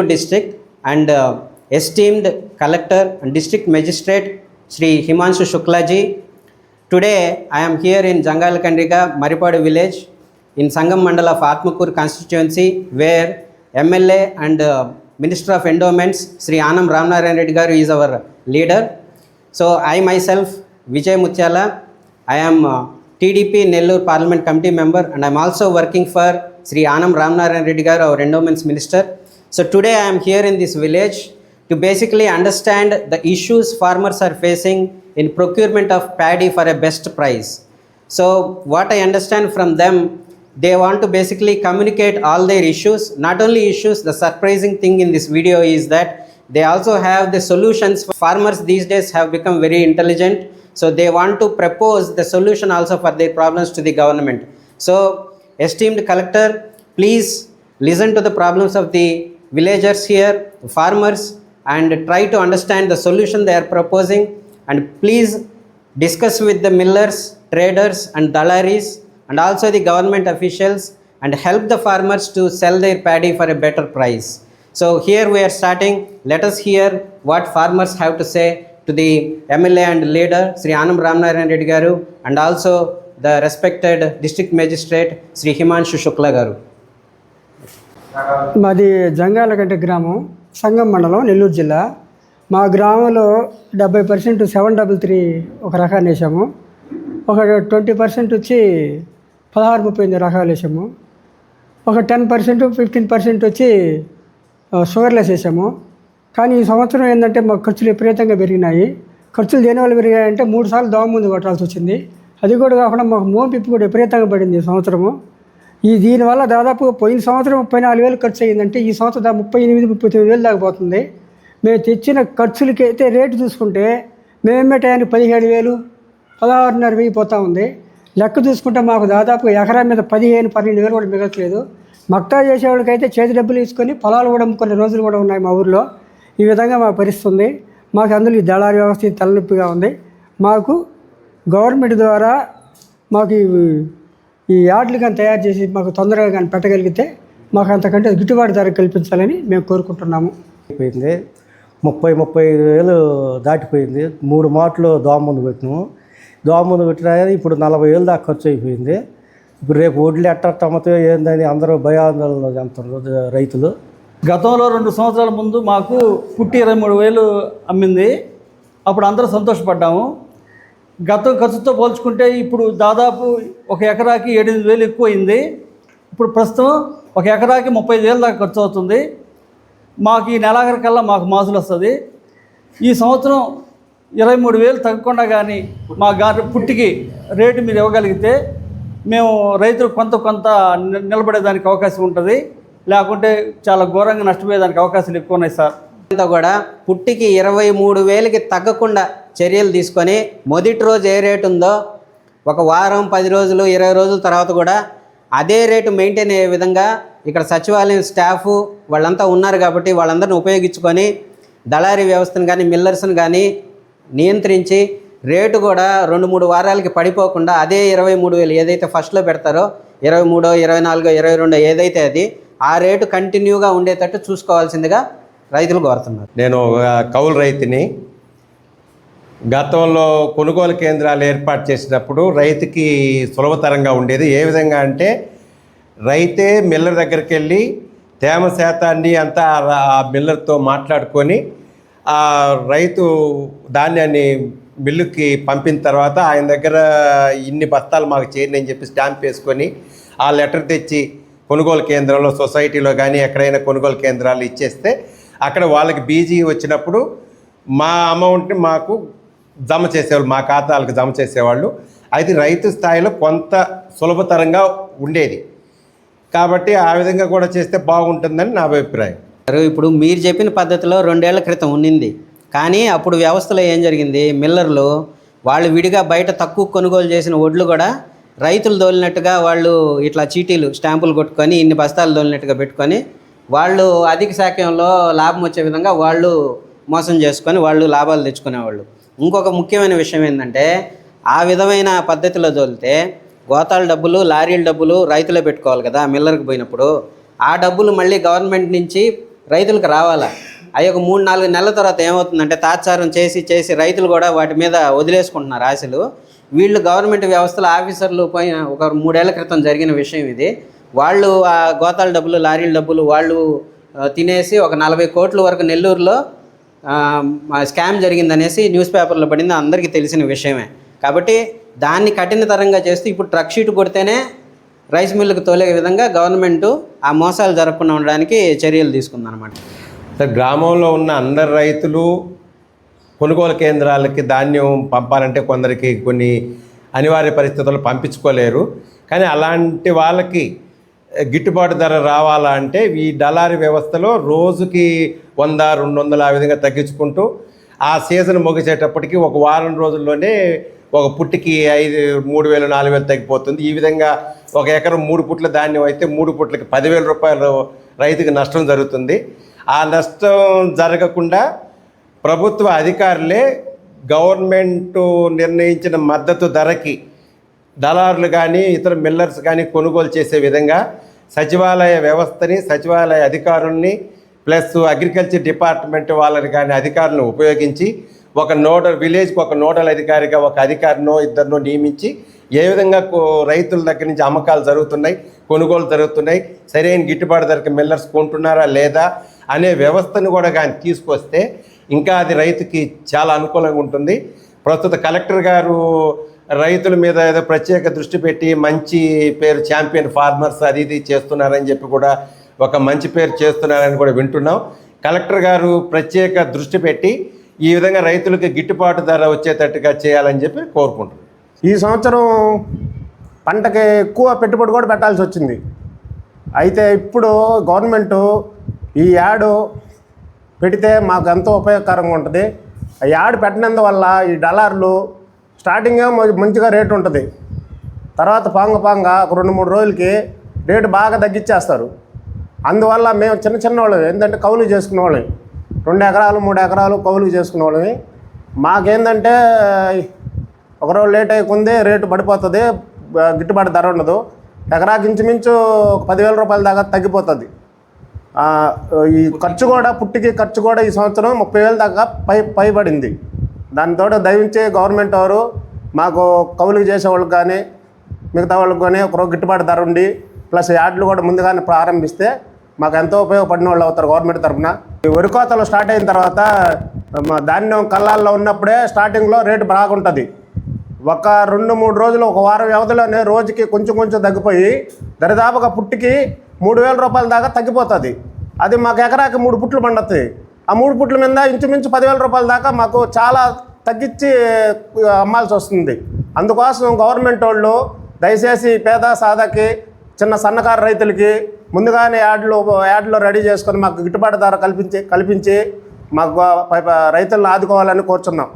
District and esteemed collector and district magistrate Sri Himanshu Shukla ji. Today I am here in Jangal Kandriga, Maripadu village in Sangam Mandal of Atmakur constituency, where MLA and Minister of Endowments Sri Anam Ramnarayan Reddy garu is our leader. So I myself Vijay Mutyala, I am TDP Nellore Parliament Committee member, and I am also working for Sri Anam Ramnarayan Reddy garu, our Endowments Minister. So today I am here in this village to basically understand the issues farmers are facing in procurement of paddy for a best price. So what I understand from them, they want to basically communicate all their issues. Not only issues, the surprising thing in this video is that they also have the solutions. Farmers these days have become very intelligent, so they want to propose the solution also for their problems to the government. So esteemed collector, please listen to the problems of the villagers here, farmers, and try to understand the solution they are proposing, and please discuss with the millers, traders and dalaris and also the government officials, and help the farmers to sell their paddy for a better price. So here we are starting. Let us hear what farmers have to say to the MLA and leader Sri Anam Ramnarayan Reddy garu, and also the respected district magistrate Sri Himanshu Shukla garu. మాది జంగాలగంట గ్రామం, సంగం మండలం, నెల్లూరు జిల్లా. మా గ్రామంలో 70% 733 ఒక రకాన్ని వేసాము. ఒక 20% వచ్చి 1638 రకాలు వేసాము. ఒక 10% 15% వచ్చి షుగర్లెస్ వేసాము. కానీ ఈ సంవత్సరం ఏంటంటే మాకు ఖర్చులు విపరీతంగా పెరిగినాయి. ఖర్చులు దేనివల్ల పెరిగాయంటే 3 సార్లు దోమ ముందు కొట్టాల్సి వచ్చింది. అది కూడా కాకుండా మాకు మోపిప్పి కూడా విపరీతంగా పడింది ఈ సంవత్సరము. దీనివల్ల దాదాపు పోయిన సంవత్సరం 34,000 ఖర్చు అయ్యిందంటే ఈ సంవత్సరం 38,000-39,000 దాకా పోతుంది. మేము తెచ్చిన ఖర్చులకి అయితే రేటు చూసుకుంటే మేమే టయానికి 17,000, 16,500 పోతూ ఉంది. లెక్క చూసుకుంటే మాకు దాదాపు ఎకరా మీద 15,000-12,000 కూడా మిగలట్లేదు. మక్తా చేసేవాళ్ళకైతే చేతి డబ్బులు తీసుకొని పొలాలు కూడా అమ్ముకునే రోజులు కూడా ఉన్నాయి మా ఊర్లో. ఈ విధంగా మా పరిస్థితి ఉంది. మాకు అందులో ఈ దళారీ వ్యవస్థ తలనొప్పిగా ఉంది. మాకు గవర్నమెంట్ ద్వారా మాకు ఈ యార్డులు కానీ తయారు చేసి మాకు తొందరగా కానీ పెట్టగలిగితే మాకు అంతకంటే గిట్టుబాటు ధర కల్పించాలని మేము కోరుకుంటున్నాము. అయిపోయింది 30,000 దాటిపోయింది. 3 మాటలు దోమ ముందు పెట్టినాము. దోమ ముందు పెట్టినా ఇప్పుడు 40,000 దాకా ఖర్చు అయిపోయింది. ఇప్పుడు రేపు వడ్లు ఎట్టమ్మతో ఏందని అందరూ భయాందోళనలో చెందుతున్నారు రైతులు. గతంలో 2 సంవత్సరాల ముందు మాకు పుట్టి 23,000 అమ్మింది. అప్పుడు అందరూ సంతోషపడ్డాము. గత ఖర్చుతో పోల్చుకుంటే ఇప్పుడు దాదాపు ఒక ఎకరాకి 7,000 ఎక్కువైంది. ఇప్పుడు ప్రస్తుతం ఒక ఎకరాకి 35,000 దాకా ఖర్చు అవుతుంది. మాకు ఈ నెలాఖరికల్లా మాకు మాసులు వస్తుంది. ఈ సంవత్సరం 23,000 తగ్గకుండా కానీ మా పుట్టికి రేటు మీరు ఇవ్వగలిగితే మేము రైతులు కొంత నిలబడేదానికి అవకాశం ఉంటుంది. లేకుంటే చాలా ఘోరంగా నష్టపోయేదానికి అవకాశాలు ఎక్కువ ఉన్నాయి సార్. అంతా కూడా పుట్టికి 23,000కి తగ్గకుండా చర్యలు తీసుకొని మొదటి రోజు ఏ రేటు ఉందో ఒక వారం, 10 రోజులు, 20 రోజుల తర్వాత కూడా అదే రేటు మెయింటైన్ అయ్యే విధంగా ఇక్కడ సచివాలయం స్టాఫ్ వాళ్ళంతా ఉన్నారు కాబట్టి వాళ్ళందరిని ఉపయోగించుకొని దళారీ వ్యవస్థను కానీ మిల్లర్స్ని కానీ నియంత్రించి రేటు కూడా 2-3 వారాలకి పడిపోకుండా అదే 23,000 ఏదైతే ఫస్ట్లో పెడతారో 23, 24, 22 ఏదైతే అది ఆ రేటు కంటిన్యూగా ఉండేటట్టు చూసుకోవాల్సిందిగా రైతులు కోరుతున్నారు. నేను కౌలు రైతుని. గతంలో కొనుగోలు కేంద్రాలు ఏర్పాటు చేసినప్పుడు రైతుకి సులభతరంగా ఉండేది. ఏ విధంగా అంటే రైతే మిల్లర్ దగ్గరికి వెళ్ళి తేమ శాతాన్ని అంతా ఆ మిల్లర్తో మాట్లాడుకొని ఆ రైతు ధాన్యాన్ని మిల్లుకి పంపిన తర్వాత ఆయన దగ్గర ఇన్ని బస్తాలు మాకు చేరినని చెప్పి స్టాంప్ వేసుకొని ఆ లెటర్ తెచ్చి కొనుగోలు కేంద్రంలో, సొసైటీలో కానీ ఎక్కడైనా కొనుగోలు కేంద్రాలు ఇచ్చేస్తే అక్కడ వాళ్ళకి బీజీ వచ్చినప్పుడు మా అమౌంట్ని మాకు జమ చేసేవాళ్ళు, మా ఖాతాలకు జమ చేసేవాళ్ళు. అయితే రైతు స్థాయిలో కొంత సులభతరంగా ఉండేది కాబట్టి ఆ విధంగా కూడా చేస్తే బాగుంటుందని నా అభిప్రాయం. ఇప్పుడు మీరు చెప్పిన పద్ధతిలో 2 ఏళ్ల క్రితం ఉన్నింది. కానీ అప్పుడు వ్యవస్థలో ఏం జరిగింది, మిల్లర్లు వాళ్ళు విడిగా బయట తక్కువ కొనుగోలు చేసిన వడ్లు కూడా రైతులు దోలినట్టుగా వాళ్ళు ఇట్లా చీటీలు, స్టాంపులు కొట్టుకొని ఇన్ని బస్తాలు దోలినట్టుగా పెట్టుకొని వాళ్ళు అధిక శాఖంలో లాభం వచ్చే విధంగా వాళ్ళు మోసం చేసుకొని వాళ్ళు లాభాలు తెచ్చుకునేవాళ్ళు. ఇంకొక ముఖ్యమైన విషయం ఏంటంటే ఆ విధమైన పద్ధతిలో దోలితే గోతాల డబ్బులు, లారీల డబ్బులు రైతులే పెట్టుకోవాలి కదా మిల్లర్కి పోయినప్పుడు. ఆ డబ్బులు మళ్ళీ గవర్నమెంట్ నుంచి రైతులకు రావాలా. అవి ఒక 3-4 నెలల తర్వాత ఏమవుతుందంటే తాత్సారం చేసి రైతులు కూడా వాటి మీద వదిలేసుకుంటున్నారు ఆశలు. వీళ్ళు గవర్నమెంట్ వ్యవస్థల ఆఫీసర్లు పోయిన ఒక 3 ఏళ్ల క్రితం జరిగిన విషయం ఇది. వాళ్ళు ఆ గోతాల డబ్బులు, లారీల డబ్బులు వాళ్ళు తినేసి ఒక 40 కోట్ల వరకు నెల్లూరులో స్కామ్ జరిగిందనేసి న్యూస్ పేపర్లో పడింది, అందరికీ తెలిసిన విషయమే. కాబట్టి దాన్ని కఠినతరంగా చేస్తూ ఇప్పుడు ట్రక్ షీట్ కొడితేనే రైస్ మిల్లుకు తోలే విధంగా గవర్నమెంటు ఆ మోసాలు జరగకుండా ఉండడానికి చర్యలు తీసుకుందన్నమాట. సార్, గ్రామంలో ఉన్న అందరు రైతులు కొనుగోలు కేంద్రాలకి ధాన్యం పంపాలంటే కొందరికి కొన్ని అనివార్య పరిస్థితుల్లో పంపించుకోలేరు. కానీ అలాంటి వాళ్ళకి గిట్టుబాటు ధర రావాలా అంటే ఈ దళారీ వ్యవస్థలో రోజుకి 100-200 ఆ విధంగా తగ్గించుకుంటూ ఆ సీజన్ ముగిసేటప్పటికి ఒక వారం రోజుల్లోనే ఒక పుట్టికి 3,000-4,000 తగ్గిపోతుంది. ఈ విధంగా ఒక ఎకరం 3 పుట్ల ధాన్యం అయితే 3 పుట్లకి 10,000 రూపాయలు రైతుకి నష్టం జరుగుతుంది. ఆ నష్టం జరగకుండా ప్రభుత్వ అధికారులే గవర్నమెంట్ నిర్ణయించిన మద్దతు ధరకి దళారులు కానీ ఇతర మిల్లర్స్ కానీ కొనుగోలు చేసే విధంగా సచివాలయ వ్యవస్థని, సచివాలయ అధికారుల్ని ప్లస్ అగ్రికల్చర్ డిపార్ట్మెంట్ వాళ్ళని కానీ అధికారులను ఉపయోగించి ఒక విలేజ్కి ఒక నోడల్ అధికారిగా ఒక అధికారినో 2 నియమించి ఏ విధంగా రైతుల దగ్గర నుంచి అమ్మకాలు జరుగుతున్నాయి, కొనుగోలు జరుగుతున్నాయి, సరైన గిట్టుబాటు ధరకి మిల్లర్స్ కొంటున్నారా లేదా అనే వ్యవస్థను కూడా కానీ తీసుకొస్తే ఇంకా అది రైతుకి చాలా అనుకూలంగా ఉంటుంది. ప్రస్తుత కలెక్టర్ గారు రైతుల మీద ఏదో ప్రత్యేక దృష్టి పెట్టి మంచి పేరు ఛాంపియన్ ఫార్మర్స్ అది ఇది చేస్తున్నారని చెప్పి కూడా ఒక మంచి పేరు చేస్తున్నారని కూడా వింటున్నాం. కలెక్టర్ గారు ప్రత్యేక దృష్టి పెట్టి ఈ విధంగా రైతులకు గిట్టుబాటు ధర వచ్చేటట్టుగా చేయాలని చెప్పి కోరుకుంటున్నాం. ఈ సంవత్సరం పంటకి ఎక్కువ పెట్టుబడి కూడా పెట్టాల్సి వచ్చింది. అయితే ఇప్పుడు గవర్నమెంటు ఈ యాడ్ పెడితే మాకు ఎంతో ఉపయోగకరంగా ఉంటుంది. ఆ యాడ్ పెట్టినందువల్ల ఈ డలార్లు స్టార్టింగే మంచిగా రేటు ఉంటుంది, తర్వాత పాంగ ఒక 2-3 రోజులకి రేటు బాగా తగ్గించేస్తారు. అందువల్ల మేము చిన్న వాళ్ళం ఏంటంటే కౌలు చేసుకునే వాళ్ళం, 2 ఎకరాలు 3 ఎకరాలు కౌలు చేసుకునే వాళ్ళని. మాకేందంటే ఒక రోజు లేట్ అయ్యకుంది రేటు పడిపోతుంది, గిట్టుబాటు ధర ఉండదు. ఎకరాకి ఇంచుమించు 10,000 రూపాయల దాకా తగ్గిపోతుంది. ఈ ఖర్చు కూడా పుట్టికి ఖర్చు కూడా ఈ సంవత్సరం 30,000 దాకా పైబడింది. దానితో దయవించి గవర్నమెంట్ వారు మాకు కౌలు చేసేవాళ్ళకి కానీ మిగతా వాళ్ళకి కానీ ఒక గిట్టుబాటు ధర ఉండి ప్లస్ యాడ్లు కూడా ముందుగానే ప్రారంభిస్తే మాకు ఎంతో ఉపయోగపడిన వాళ్ళు అవుతారు గవర్నమెంట్ తరఫున. ఈ వరి కోతలు స్టార్ట్ అయిన తర్వాత ధాన్యం కళ్ళాల్లో ఉన్నప్పుడే స్టార్టింగ్లో రేటు బాగుంటుంది. ఒక 2-3 రోజులు ఒక వారం వ్యవధిలోనే రోజుకి కొంచెం తగ్గిపోయి దరిదాపుగా పుట్టికి 3,000 రూపాయల దాకా తగ్గిపోతుంది. అది మాకు ఎకరాకి 3 పుట్లు పండుతుంది. ఆ 3 పుట్ల మీద ఇంచుమించు 10,000 రూపాయల దాకా మాకు చాలా తగ్గించి అమ్మాల్సి వస్తుంది. అందుకోసం గవర్నమెంట్ వాళ్ళు దయచేసి పేద సాదాకి చిన్న సన్నకారు రైతులకి ముందుగానే యాడ్లు రెడీ చేసుకొని మాకు గిట్టుబాటు ధర కల్పించి మాకు రైతులను ఆదుకోవాలని కోరుచున్నాం.